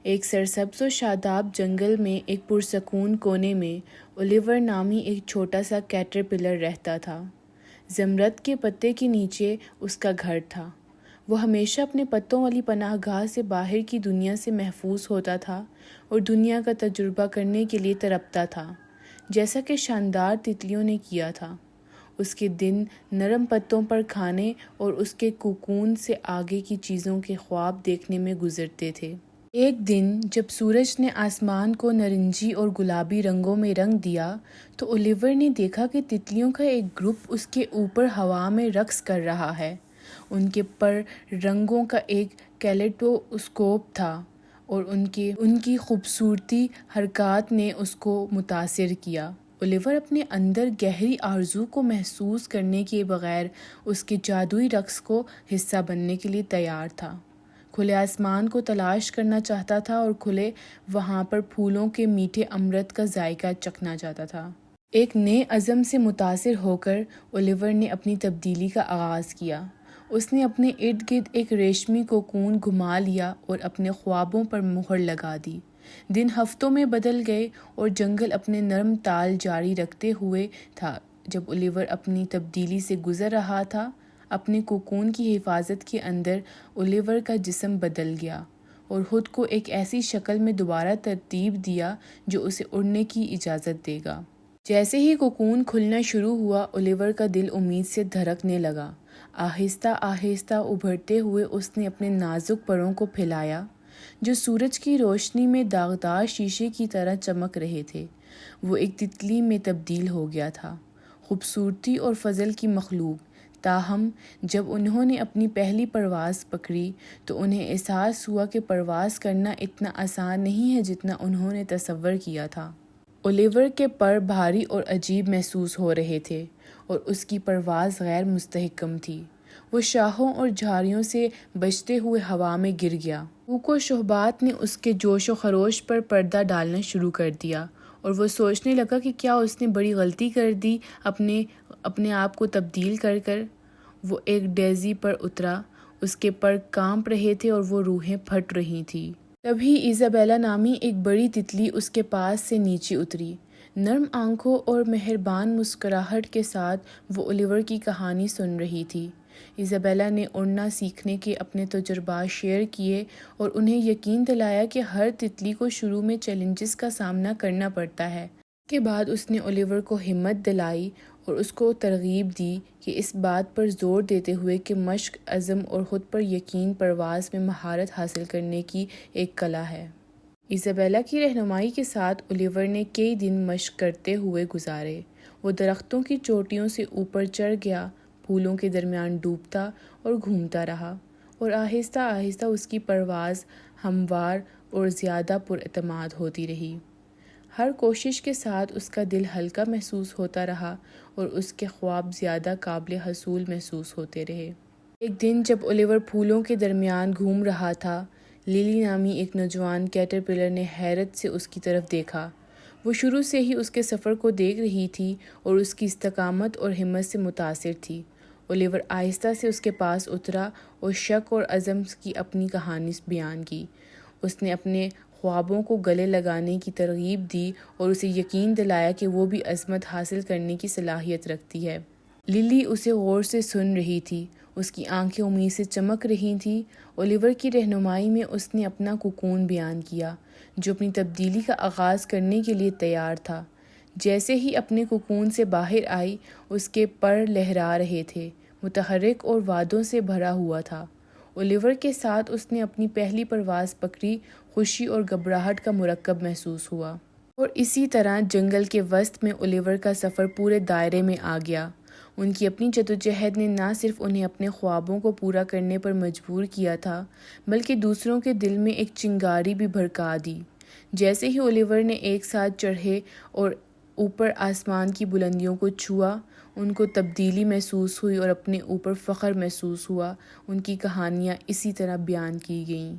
ایک سرسبز و شاداب جنگل میں ایک پرسکون کونے میں اولیور نامی ایک چھوٹا سا کیٹرپلر رہتا تھا۔ زمرد کے پتے کے نیچے اس کا گھر تھا۔ وہ ہمیشہ اپنے پتوں والی پناہ گاہ سے باہر کی دنیا سے محفوظ ہوتا تھا اور دنیا کا تجربہ کرنے کے لیے تڑپتا تھا، جیسا کہ شاندار تتلیوں نے کیا تھا۔ اس کے دن نرم پتوں پر کھانے اور اس کے کوکون سے آگے کی چیزوں کے خواب دیکھنے میں گزرتے تھے۔ ایک دن جب سورج نے آسمان کو نارنجی اور گلابی رنگوں میں رنگ دیا تو اولیور نے دیکھا کہ تتلیوں کا ایک گروپ اس کے اوپر ہوا میں رقص کر رہا ہے۔ ان کے پر رنگوں کا ایک کیلیڈوسکوپ تھا اور ان کی خوبصورتی حرکات نے اس کو متاثر کیا۔ اولیور اپنے اندر گہری آرزو کو محسوس کرنے کے بغیر اس کے جادوئی رقص کو حصہ بننے کے لیے تیار تھا۔ کھلے آسمان کو تلاش کرنا چاہتا تھا اور کھلے وہاں پر پھولوں کے میٹھے امرت کا ذائقہ چکھنا چاہتا تھا۔ ایک نئے عزم سے متاثر ہو کر اولیور نے اپنی تبدیلی کا آغاز کیا۔ اس نے اپنے ارد گرد ایک ریشمی کوکون گھما لیا اور اپنے خوابوں پر مہر لگا دی۔ دن ہفتوں میں بدل گئے اور جنگل اپنے نرم تال جاری رکھتے ہوئے تھا۔ جب اولیور اپنی تبدیلی سے گزر رہا تھا، اپنے کوکون کی حفاظت کے اندر اولیور کا جسم بدل گیا اور خود کو ایک ایسی شکل میں دوبارہ ترتیب دیا جو اسے اڑنے کی اجازت دے گا۔ جیسے ہی کوکون کھلنا شروع ہوا، اولیور کا دل امید سے دھڑکنے لگا۔ آہستہ آہستہ ابھرتے ہوئے اس نے اپنے نازک پروں کو پھیلایا جو سورج کی روشنی میں داغدار شیشے کی طرح چمک رہے تھے۔ وہ ایک تتلی میں تبدیل ہو گیا تھا، خوبصورتی اور فضل کی مخلوق۔ تاہم جب انہوں نے اپنی پہلی پرواز پکڑی تو انہیں احساس ہوا کہ پرواز کرنا اتنا آسان نہیں ہے جتنا انہوں نے تصور کیا تھا۔ اولیور کے پر بھاری اور عجیب محسوس ہو رہے تھے اور اس کی پرواز غیر مستحکم تھی۔ وہ شاخوں اور جھاڑیوں سے بجتے ہوئے ہوا میں گر گیا۔ بھوک و شہبات نے اس کے جوش و خروش پر پردہ ڈالنا شروع کر دیا اور وہ سوچنے لگا کہ کیا اس نے بڑی غلطی کر دی اپنے آپ کو تبدیل کر کر۔ وہ ایک ڈیزی پر اترا، اس کے پر کانپ رہے تھے اور وہ روحیں پھٹ رہی تھیں۔ تبھی ایزابیلا نامی ایک بڑی تتلی اس کے پاس سے نیچے اتری۔ نرم آنکھوں اور مہربان مسکراہٹ کے ساتھ وہ اولیور کی کہانی سن رہی تھی۔ ایزابیلا نے اڑنا سیکھنے کے اپنے تجربات شیئر کیے اور انہیں یقین دلایا کہ ہر تتلی کو شروع میں چیلنجز کا سامنا کرنا پڑتا ہے۔ اس کے بعد اس نے اولیور کو ہمت دلائی اور اس کو ترغیب دی کہ اس بات پر زور دیتے ہوئے کہ مشق، عزم اور خود پر یقین پرواز میں مہارت حاصل کرنے کی ایک کلا ہے۔ ایزابیلا کی رہنمائی کے ساتھ اولیور نے کئی دن مشق کرتے ہوئے گزارے۔ وہ درختوں کی چوٹیوں سے اوپر چڑھ گیا، پھولوں کے درمیان ڈوبتا اور گھومتا رہا، اور آہستہ آہستہ اس کی پرواز ہموار اور زیادہ پراعتماد ہوتی رہی۔ ہر کوشش کے ساتھ اس کا دل ہلکا محسوس ہوتا رہا اور اس کے خواب زیادہ قابل حصول محسوس ہوتے رہے۔ ایک دن جب اولیور پھولوں کے درمیان گھوم رہا تھا، لیلی نامی ایک نوجوان کیٹرپلر نے حیرت سے اس کی طرف دیکھا۔ وہ شروع سے ہی اس کے سفر کو دیکھ رہی تھی اور اس کی استقامت اور ہمت سے متاثر تھی۔ اولیور آہستہ سے اس کے پاس اترا اور شک اور عزم کی اپنی کہانی بیان کی۔ اس نے اپنے خوابوں کو گلے لگانے کی ترغیب دی اور اسے یقین دلایا کہ وہ بھی عظمت حاصل کرنے کی صلاحیت رکھتی ہے۔ لیلی اسے غور سے سن رہی تھی، اس کی آنکھیں امید سے چمک رہی تھیں۔ اولیور کی رہنمائی میں اس نے اپنا کوکون بیان کیا، جو اپنی تبدیلی کا آغاز کرنے کے لیے تیار تھا۔ جیسے ہی اپنے کوکون سے باہر آئی، اس کے پر لہرا رہے تھے، متحرک اور وعدوں سے بھرا ہوا تھا۔ اولیور کے ساتھ اس نے اپنی پہلی پرواز پکڑی، خوشی اور گھبراہٹ کا مرکب محسوس ہوا۔ اور اسی طرح جنگل کے وسط میں اولیور کا سفر پورے دائرے میں آ گیا۔ ان کی اپنی جدوجہد نے نہ صرف انہیں اپنے خوابوں کو پورا کرنے پر مجبور کیا تھا، بلکہ دوسروں کے دل میں ایک چنگاری بھی بھڑکا دی۔ جیسے ہی اولیور نے ایک ساتھ چڑھے اور اوپر آسمان کی بلندیوں کو چھوا، ان کو تبدیلی محسوس ہوئی اور اپنے اوپر فخر محسوس ہوا۔ ان کی کہانیاں اسی طرح بیان کی گئیں۔